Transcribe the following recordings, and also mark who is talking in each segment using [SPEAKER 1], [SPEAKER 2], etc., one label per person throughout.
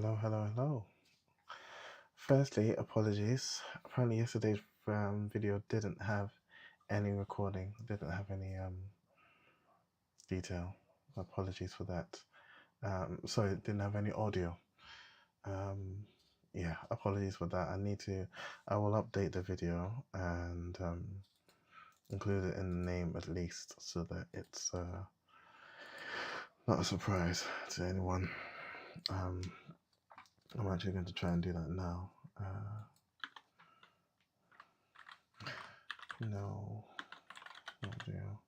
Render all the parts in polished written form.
[SPEAKER 1] Hello. Firstly, apologies. Apparently, yesterday's video didn't have any recording, didn't have any detail. Apologies for that. Sorry, it didn't have any audio. Yeah, apologies for that. I will update the video and include it in the name at least so that it's not a surprise to anyone. I'm actually going to try and do that now. No audio.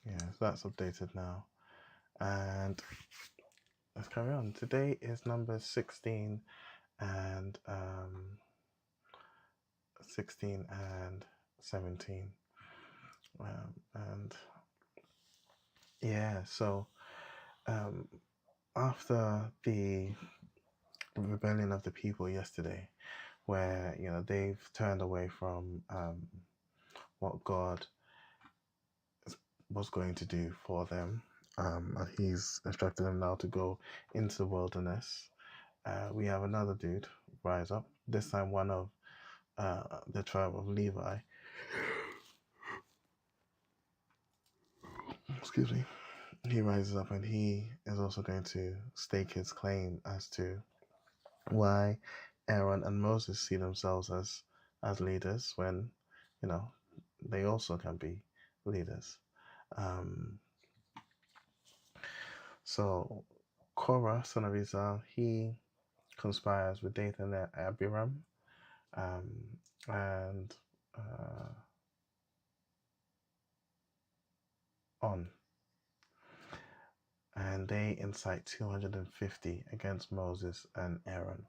[SPEAKER 1] Yeah, so that's updated now. And let's carry on. Today is number 16 and 16 and 17. And yeah, so after the rebellion of the people yesterday, where they've turned away from what God was going to do for them, and He's instructed them now to go into the wilderness. We have another dude rise up, this time one of the tribe of Levi. Excuse me. He rises up and he is also going to stake his claim as to why Aaron and Moses see themselves as leaders when, they also can be leaders. So Korah, son of Israel, he conspires with Dathan and Abiram, and On. And they incite 250 against Moses and Aaron,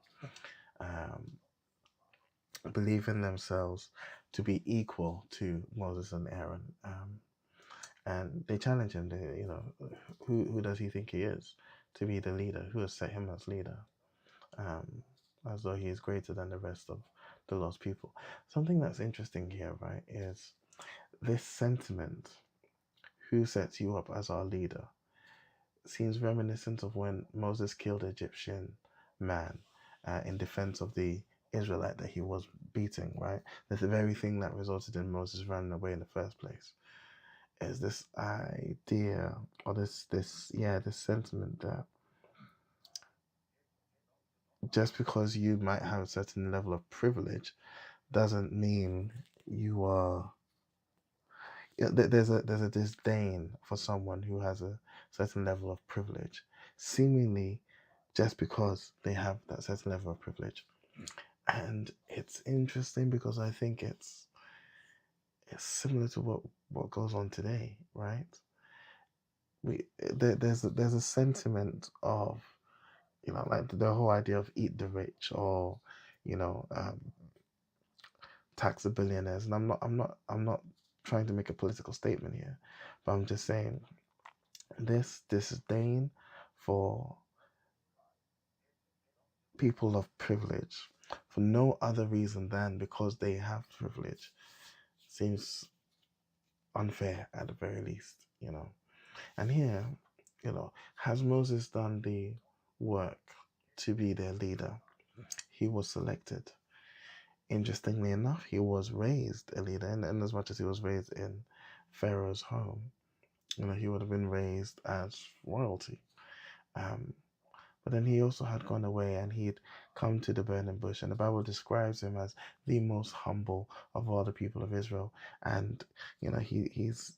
[SPEAKER 1] believing themselves to be equal to Moses and Aaron. And they challenge him. Who does he think he is to be the leader? Who has set him as leader? As though he is greater than the rest of the lost people. Something that's interesting here, right, is this sentiment, who sets you up as our leader, seems reminiscent of when Moses killed an Egyptian man in defense of the Israelite that he was beating, right? That's the very thing that resulted in Moses running away in the first place. Is this idea or this sentiment that just because you might have a certain level of privilege doesn't mean you are. There's a disdain for someone who has a certain level of privilege, seemingly just because they have that certain level of privilege. And it's interesting because I think it's similar to what goes on today, right? There's a sentiment of, like the whole idea of eat the rich, or tax the billionaires. And I'm not trying to make a political statement here, but I'm just saying this disdain for people of privilege for no other reason than because they have privilege seems unfair at the very least, And here, has Moses done the work to be their leader? He was selected. Interestingly enough, he was raised a leader, and as much as he was raised in Pharaoh's home, he would have been raised as royalty. But then he also had gone away and he'd come to the burning bush, and the Bible describes him as the most humble of all the people of Israel. And he's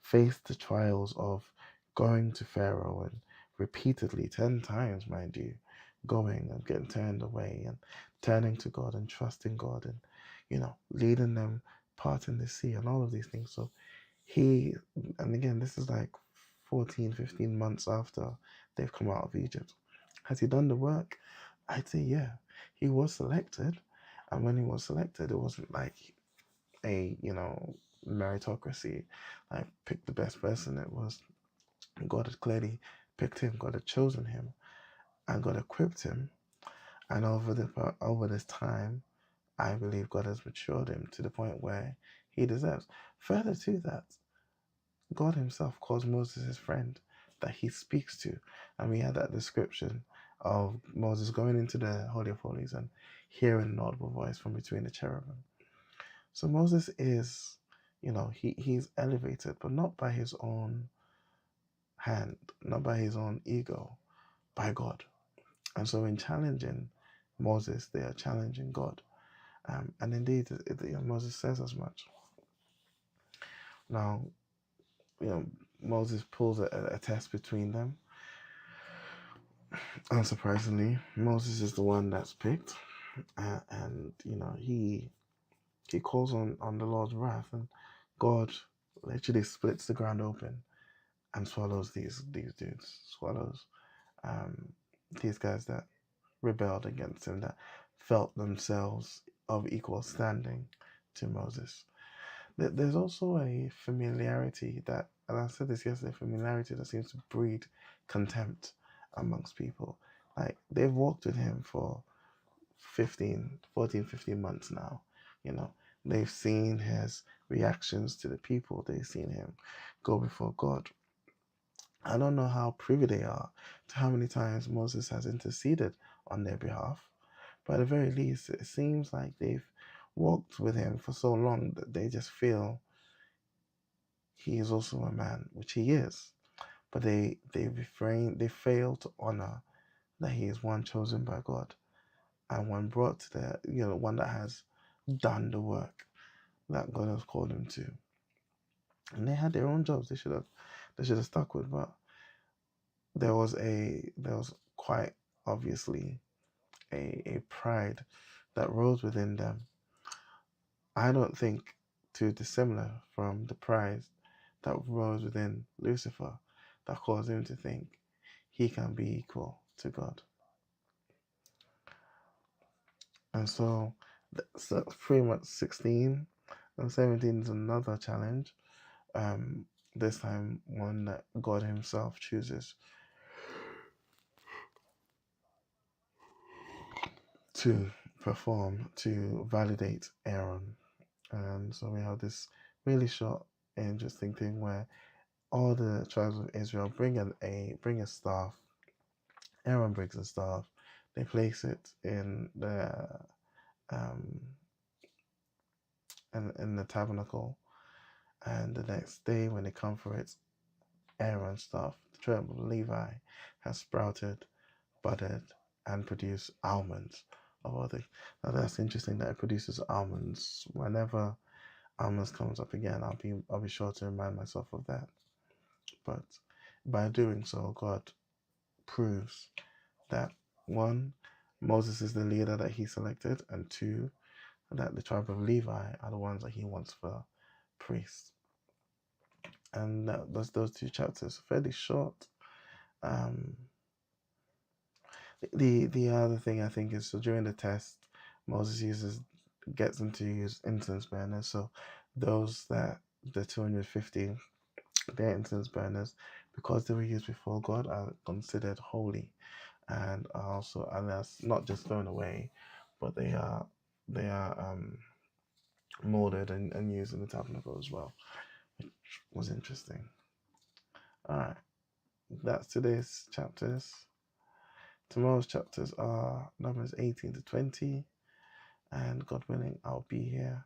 [SPEAKER 1] faced the trials of going to Pharaoh and repeatedly 10 times, mind you, going and getting turned away and turning to God and trusting God and leading them parting the sea and all of these things. So and again, this is like 14, 15 months after they've come out of Egypt. Has he done the work? I'd say yeah. He was selected, and when he was selected, it wasn't like a meritocracy, like pick the best person. It was God had clearly picked him, God had chosen him, and God equipped him. And over this time, I believe God has matured him to the point where he deserves. Further to that, God himself calls Moses his friend that he speaks to. And we had that description of Moses going into the Holy of Holies and hearing an audible voice from between the cherubim. So Moses is, he's elevated, but not by his own hand, not by his own ego, by God. And so in challenging Moses, they are challenging God. And indeed, Moses says as much. Now, Moses pulls a test between them. Unsurprisingly, Moses is the one that's picked. And, he calls on the Lord's wrath, and God literally splits the ground open and swallows these dudes, swallows these guys that rebelled against him, that felt themselves of equal standing to Moses. There's also a familiarity that, and I said this yesterday, familiarity that seems to breed contempt amongst people. Like, they've walked with him for 15 months now. They've seen his reactions to the people. They've seen him go before God. I don't know how privy they are to how many times Moses has interceded on their behalf, but at the very least, it seems like they've walked with him for so long that they just feel he is also a man, which he is. But they fail to honor that he is one chosen by God and one brought to one that has done the work that God has called him to. And they had their own jobs they should have stuck with, but there was quite obviously a pride that rose within them. I don't think too dissimilar from the pride that rose within Lucifer that caused him to think he can be equal to God. And so that's pretty much 16. And 17 is another challenge. This time one that God himself chooses to perform to validate Aaron. And so we have this really short, interesting thing where all the tribes of Israel bring a staff. Aaron brings a staff. They place it in the tabernacle, and the next day when they come for it, Aaron's staff, the tribe of Levi, has sprouted, budded, and produced almonds of all things. Now that's interesting that it produces almonds. Whenever almonds comes up again, I'll be sure to remind myself of that. But by doing so, God proves that, one, Moses is the leader that he selected, and two, that the tribe of Levi are the ones that he wants for priests. And those two chapters, fairly short. The other thing I think is, so during the test, Moses gets them to use incense burners. So those the 250, their incense burners, because they were used before God, are considered holy, and that's not just thrown away, but they are molded and used in the tabernacle as well, which was interesting. All right, that's today's chapters. Tomorrow's chapters are Numbers 18 to 20, and God willing, I'll be here